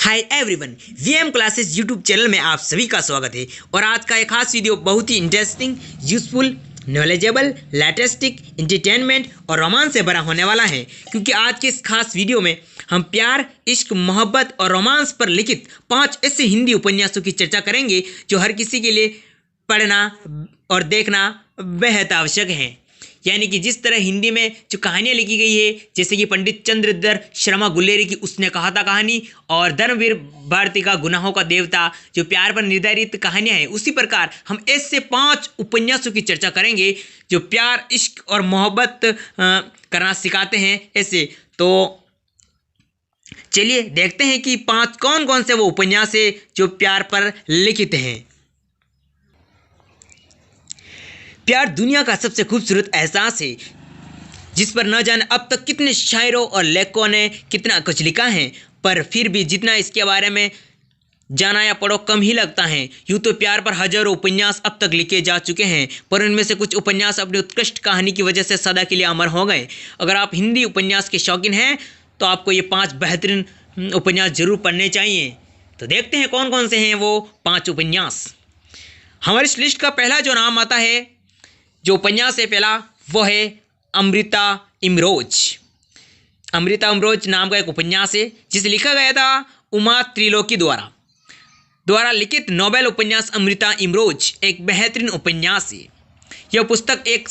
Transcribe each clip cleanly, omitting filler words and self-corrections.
Hi everyone, VM classes YouTube channel में आप सभी का स्वागत है। और आज का एक खास वीडियो बहुत ही इंटरेस्टिंग, यूजफुल, नॉलेजेबल, लेटेस्टिक, एंटरटेनमेंट और रोमांस से भरा होने वाला है। क्योंकि आज के इस खास वीडियो में हम प्यार, इश्क, मोहब्बत और रोमांस पर लिखित 5 ऐसे हिंदी उपन्यासों की चर्चा करेंगे जो हर किसी के लिए पढ़ना और देखना बेहद आवश्यक है। यानी कि जिस तरह हिंदी में जो कहानियाँ लिखी गई है, जैसे कि पंडित चंद्रधर शर्मा गुलेरी की उसने कहा था कहानी और धर्मवीर भारती का गुनाहों का देवता, जो प्यार पर निर्धारित कहानियाँ हैं, उसी प्रकार हम ऐसे 5 उपन्यासों की चर्चा करेंगे जो प्यार, इश्क और मोहब्बत करना सिखाते हैं। ऐसे तो चलिए देखते हैं कि 5 कौन कौन से वो उपन्यास है जो प्यार पर लिखित हैं। प्यार दुनिया का सबसे खूबसूरत एहसास है, जिस पर न जाने अब तक कितने शायरों और लेखकों ने कितना कुछ लिखा है, पर फिर भी जितना इसके बारे में जाना या पढ़ो कम ही लगता है। यूँ तो प्यार पर हजारों उपन्यास अब तक लिखे जा चुके हैं, पर उनमें से कुछ उपन्यास अपनी उत्कृष्ट कहानी की वजह से सदा के लिए अमर हो गए। अगर आप हिंदी उपन्यास के शौकीन हैं तो आपको ये 5 बेहतरीन उपन्यास जरूर पढ़ने चाहिए। तो देखते हैं कौन कौन से हैं वो 5 उपन्यास। हमारी इस लिस्ट का पहला जो नाम आता है, जो उपन्यास है पहला, वो है अमृता इमरोज। अमृता इमरोज नाम का एक उपन्यास है जिसे लिखा गया था उमा त्रिलोकी द्वारा लिखित नोबेल उपन्यास अमृता इमरोज एक बेहतरीन उपन्यास है। यह पुस्तक एक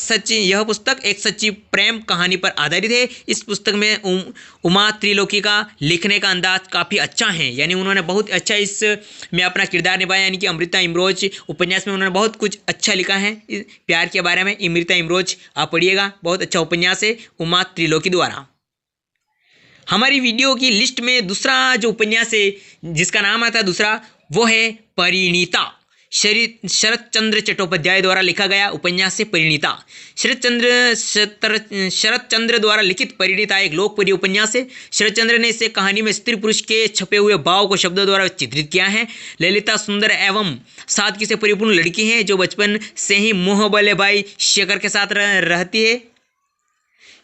सच्ची प्रेम कहानी पर आधारित है। इस पुस्तक में उमा त्रिलोकी का लिखने का अंदाज काफ़ी अच्छा है, यानी उन्होंने बहुत अच्छा इसमें अपना किरदार निभाया। यानी कि अमृता इमरोज उपन्यास में उन्होंने बहुत कुछ अच्छा लिखा है प्यार के बारे में। अमृता इमरोज आप पढ़िएगा, बहुत अच्छा उपन्यास है उमा त्रिलोकी द्वारा। हमारी वीडियो की लिस्ट में दूसरा जो उपन्यास है जिसका नाम आता है दूसरा, वो है परिणीता। शरत चंद्र चट्टोपाध्याय द्वारा लिखा गया उपन्यास है परिणीता। शरत चंद्र द्वारा लिखित परिणीता एक लोकप्रिय उपन्यास है। शरत चंद्र ने इसे कहानी में स्त्री पुरुष के छपे हुए भाव को शब्दों द्वारा चित्रित किया है। ललिता सुंदर एवं सादगी से परिपूर्ण लड़की है जो बचपन से ही मोहबले भाई शेखर के साथ रहती है।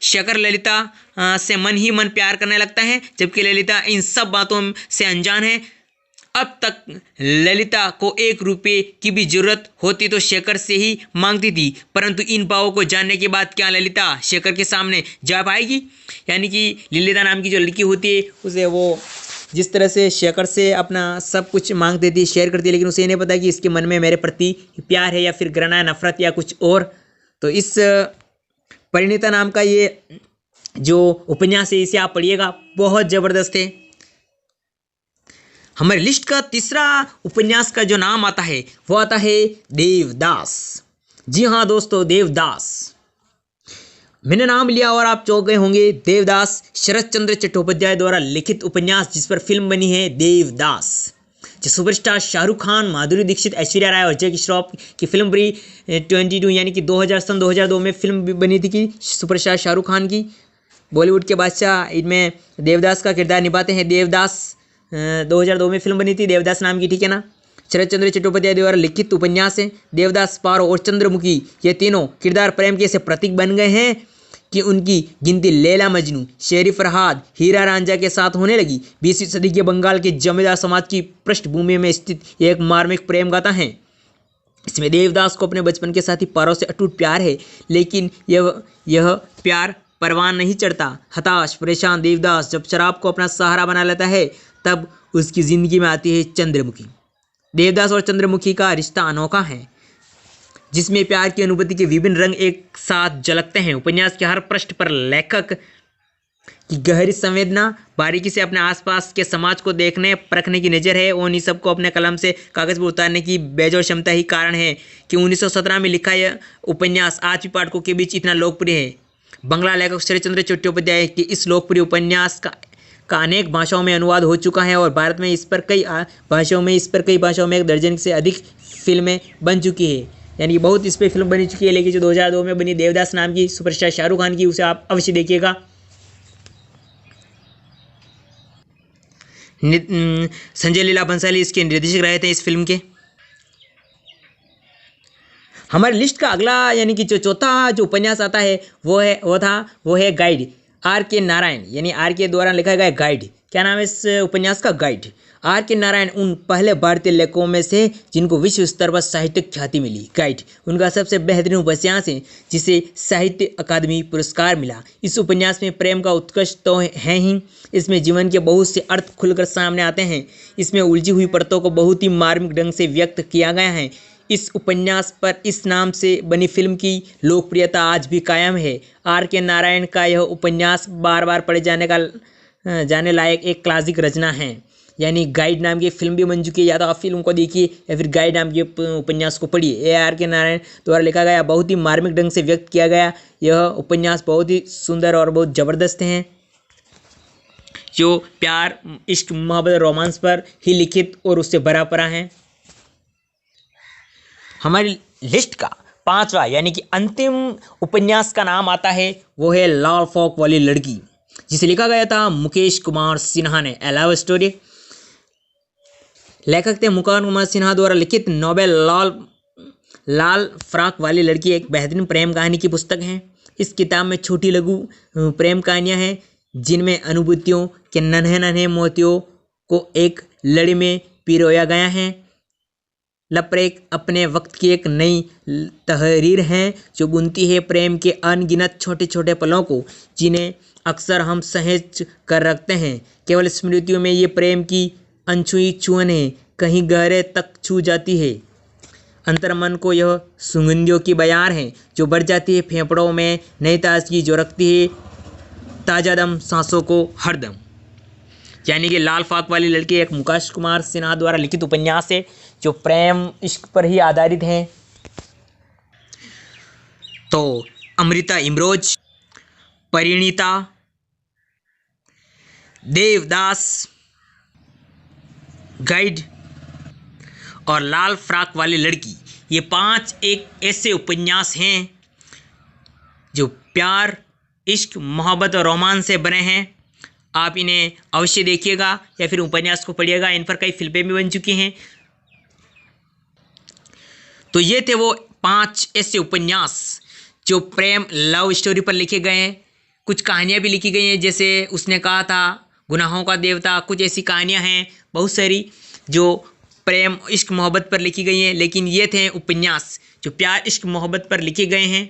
शेखर ललिता से मन ही मन प्यार करने लगता है, जबकि ललिता इन सब बातों से अनजान है। अब तक ललिता को 1 रुपये की भी जरूरत होती तो शेखर से ही मांगती थी, परंतु इन भावों को जानने के बाद क्या ललिता शेखर के सामने जा पाएगी? यानी कि ललिता नाम की जो लड़की होती है उसे वो जिस तरह से शेखर से अपना सब कुछ मांगती थी, शेयर करती है, लेकिन उसे ये नहीं पता कि इसके मन में मेरे प्रति प्यार है या फिर घृणा, नफरत या कुछ और। तो इस परिणीता नाम का ये जो उपन्यास है इसे आप पढ़िएगा, बहुत ज़बरदस्त है। हमारी लिस्ट का तीसरा उपन्यास का जो नाम आता है वो आता है देवदास। जी हाँ दोस्तों, देवदास मैंने नाम लिया और आप चौंक गए होंगे। देवदास शरत चंद्र चट्टोपाध्याय द्वारा लिखित उपन्यास जिस पर फिल्म बनी है देवदास, जो सुपरस्टार शाहरुख खान, माधुरी दीक्षित, ऐश्वर्या राय और जैकी श्रॉफ की फिल्म बनी 22 यानी कि 2002 में फिल्म बनी थी कि सुपरस्टार शाहरुख खान की, बॉलीवुड के बादशाह। इनमें देवदास का किरदार निभाते हैं। देवदास 2002 में फिल्म बनी थी देवदास नाम की, ठीक है ना। शरत चंद्र चट्टोपाध्याय द्वारा लिखित उपन्यास है। देवदास, पारो और चंद्रमुखी ये तीनों किरदार प्रेम के ऐसे प्रतीक बन गए हैं कि उनकी गिनती लैला मजनू, शेरी फरहाद, हीरा रांझा के साथ होने लगी। 20वीं सदी के बंगाल के जमींदार समाज की पृष्ठभूमि में स्थित एक मार्मिक प्रेम गाथा है। इसमें देवदास को अपने बचपन के साथी पारो से अटूट प्यार है, लेकिन यह प्यार परवान नहीं चढ़ता। हताश परेशान देवदास जब शराब को अपना सहारा बना लेता है, तब उसकी जिंदगी में आती है चंद्रमुखी। देवदास और चंद्रमुखी का रिश्ता अनोखा है, जिसमें प्यार की अनुभूति के विभिन्न रंग एक साथ झलकते हैं। उपन्यास के हर पृष्ठ पर लेखक की गहरी संवेदना, बारीकी से अपने आसपास के समाज को देखने परखने की नज़र है और इन सबको अपने कलम से कागज पर उतारने की बेजोड़ क्षमता ही कारण है कि 1917 में लिखा यह उपन्यास आज भी पाठकों के बीच इतना लोकप्रिय है। बंगला लेखक शरत चंद्र चट्टोपाध्याय के इस लोकप्रिय उपन्यास का अनेक भाषाओं में अनुवाद हो चुका है और भारत में इस पर कई भाषाओं में 1 दर्जन से अधिक फिल्में बन चुकी है। यानी बहुत इस पर फिल्म बनी चुकी है। लेकिन जो 2002 में बनी देवदास नाम की सुपरस्टार शाहरुख खान की, उसे आप अवश्य देखिएगा। संजय लीला भंसाली इसके निर्देशक रहे थे इस फिल्म के। हमारी लिस्ट का अगला यानी कि जो चौथा जो उपन्यास आता है वो है गाइड। आर के नारायण यानी आर के द्वारा लिखा गया गाइड। क्या नाम है इस उपन्यास का? गाइड। आर के नारायण उन पहले भारतीय लेखकों में से जिनको विश्व स्तर पर साहित्यिक ख्याति मिली। गाइड उनका सबसे बेहतरीन उपन्यास है जिसे साहित्य अकादमी पुरस्कार मिला। इस उपन्यास में प्रेम का उत्कर्ष तो है ही, इसमें जीवन के बहुत से अर्थ खुलकर सामने आते हैं। इसमें उलझी हुई परतों को बहुत ही मार्मिक ढंग से व्यक्त किया गया है। इस उपन्यास पर इस नाम से बनी फिल्म की लोकप्रियता आज भी कायम है। आर के नारायण का यह उपन्यास बार बार पढ़े जाने लायक एक क्लासिक रचना है। यानी गाइड नाम की फिल्म भी बन चुकी है, या तो आप फिल्म को देखिए या फिर गाइड नाम के उपन्यास को पढ़िए। आर के नारायण द्वारा लिखा गया, बहुत ही मार्मिक ढंग से व्यक्त किया गया यह उपन्यास बहुत ही सुंदर और बहुत ज़बरदस्त हैं, जो प्यार, इश्क, मोहब्बत, रोमांस पर ही लिखित और उससे भरा पड़ा है। हमारी लिस्ट का 5वां यानी कि अंतिम उपन्यास का नाम आता है, वो है लाल फ्रॉक वाली लड़की, जिसे लिखा गया था मुकेश कुमार सिन्हा ने। ए लव स्टोरी। लेखक थे मुकेश कुमार सिन्हा द्वारा लिखित नोवेल लाल फ्रॉक वाली लड़की एक बेहतरीन प्रेम कहानी की पुस्तक है। इस किताब में छोटी लघु प्रेम कहानियां हैं जिनमें अनुभूतियों के नन्हे नन्हे मोतियों को एक लड़ी में पिरोया गया है। लपरेक अपने वक्त की एक नई तहरीर है जो बुनती है प्रेम के अनगिनत छोटे छोटे पलों को, जिन्हें अक्सर हम सहेज कर रखते हैं। केवल स्मृतियों में ये प्रेम की अनछुई छुअन कहीं गहरे तक छू जाती है। अंतर्मन को यह सुगंधियों की बयार है जो बढ़ जाती है फेफड़ों में नई ताजगी जो रखती है ताज़ा दम सांसों को हरदम। यानी कि लाल फ्रॉक वाली लड़की एक मुकेश कुमार सिन्हा द्वारा लिखित उपन्यास है जो प्रेम इश्क पर ही आधारित है। तो अमृता इमरोज, परिणीता, देवदास, गाइड और लाल फ्रॉक वाली लड़की, ये 5 एक ऐसे उपन्यास हैं जो प्यार, इश्क, मोहब्बत और रोमांस से बने हैं। आप इन्हें अवश्य देखिएगा या फिर उपन्यास को पढ़िएगा। इन पर कई फिल्में भी बन चुकी हैं। तो ये थे वो 5 ऐसे उपन्यास जो प्रेम लव स्टोरी पर लिखे गए हैं। कुछ कहानियाँ भी लिखी गई हैं, जैसे उसने कहा था गुनाहों का देवता, कुछ ऐसी कहानियाँ हैं बहुत सारी जो प्रेम इश्क मोहब्बत पर लिखी गई हैं। लेकिन ये थे उपन्यास जो प्यार इश्क मोहब्बत पर लिखे गए हैं।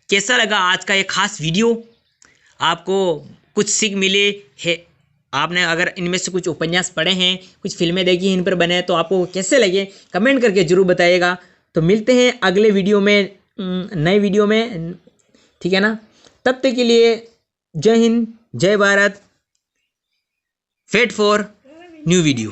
कैसा लगा आज का ये खास वीडियो? आपको कुछ सीख मिले है? आपने अगर इनमें से कुछ उपन्यास पढ़े हैं, कुछ फिल्में देखी हैं इन पर बने, तो आपको कैसे लगे कमेंट करके ज़रूर बताइएगा। तो मिलते हैं अगले वीडियो में, नए वीडियो में, ठीक है ना? तब तक के लिए जय हिंद, जय Bharat, wait for new video.